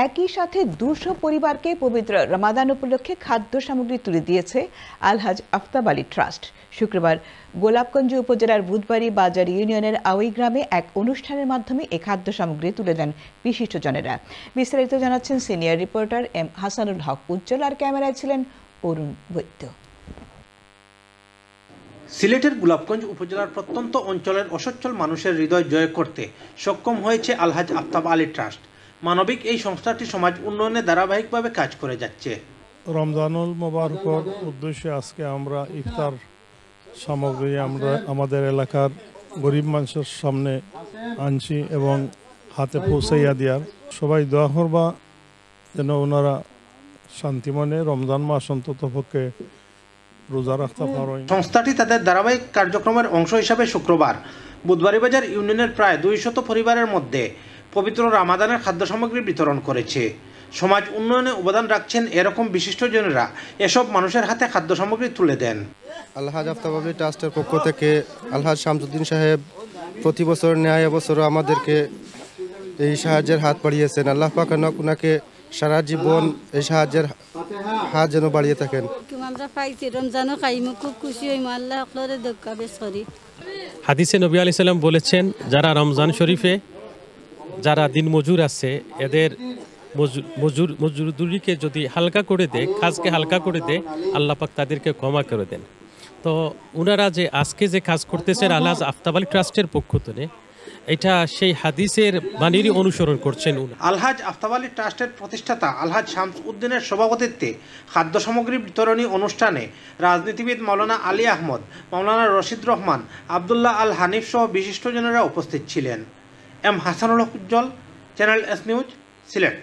একই সাথে 200 পরিবারকে পবিত্র রমাদান উপলক্ষে খাদ্য সামগ্রী তুলে দিয়েছে আলহাজ আফতাব আলী ট্রাস্ট। শুক্রবার গোলাপগঞ্জ উপজেলার বুধবাড়ি বাজার ইউনিয়নের আওই গ্রামে এক অনুষ্ঠানের মাধ্যমে এই খাদ্য সামগ্রী তুলে দেন বিশিষ্টজনেরা। বিস্তারিত জানাচ্ছেন সিনিয়র রিপোর্টার এম হাসানুল হক উজ্জ্বল, আর ক্যামেরায় ছিলেন অরুণ বৈদ্য। সিলেটের গোলাপগঞ্জ উপজেলার প্রত্যন্ত অঞ্চলের অসচ্ছল মানুষের হৃদয় জয় করতে সক্ষম হয়েছে আলহাজ আফতাব আলী ট্রাস্ট। মানবিক এই সংস্থাটি সমাজ উন্নয়নে ধারাবাহিকভাবে কাজ করে যাচ্ছে। রমজানুল মোবারকের উদ্দেশ্যে আজকে আমরা ইফতার সামগ্রী আমাদের এলাকার গরিব মানুষের সামনে আনছি এবং হাতে পৌঁছাইয়া দেওয়ার। সবাই দোয়া করবা যেন ওনারা শান্তিমনে রমজান মাস অন্তত পক্ষে রোজা রাখতে পারেন। সংস্থাটি তাদের ধারাবাহিক কার্যক্রমের অংশ হিসাবে শুক্রবার বুধবাড়ি বাজার ইউনিয়নের প্রায় 200 পরিবারের মধ্যে পবিত্র রামাদানের খাদ্য সামগ্রী বিতরণ করেছে। সমাজ উন্নয়নে অবদান রাখছেন এরকম বিশিষ্টজনেরা এসব মানুষের হাতে খাদ্য সামগ্রী তুলে দেন। আলহাজ আফতাব আলী ট্রাস্টের পক্ষ থেকে আলহাজ শামসুদ্দিন সাহেব প্রতি বছর ন্যায় এবছরও আমাদেরকে এই সাহায্যের হাত বাড়িয়েছেন। আল্লাহ পাক ওনাকে সারা জীবন এই সাহায্যের হাত যেন বাড়িয়ে থাকেন। আমরা পাইছি রমজানও খাইমু, খুব খুশি হইম। আল্লাহ আপনারে দক্কা বেশ করি। হাদিসে নবী আলাইহিস সালাম বলেছেন, যারা রমজান শরীফে যারা দিন মজুর আছে এদের মজুরিকে যদি হালকা করে দেয়, কাজকে হালকা করে দেয়, আল্লাহ পাক তাদেরকে ক্ষমা করে দেন। তো ওনারা যে আজকে যে কাজ করতেছেন আলহাজ আফতাব আলী ট্রাস্টের পক্ষ থেকে, এটা সেই হাদিসের বাণীরই অনুসরণ করছেন। আলহাজ আফতাব আলী ট্রাস্টের প্রতিষ্ঠাতা আলহাজ শামস উদ্দিনের সভাপতিত্বে খাদ্য সামগ্রী বিতরণী অনুষ্ঠানে রাজনীতিবিদ মাওলানা আলী আহমদ, মাওলানা রশিদ রহমান, আবদুল্লাহ আল হানিফ সহ বিশিষ্টজনেরা উপস্থিত ছিলেন। এম হাসানুল হক উজ্জ্বল, চ্যানেল এস নিউজ, সিলেট।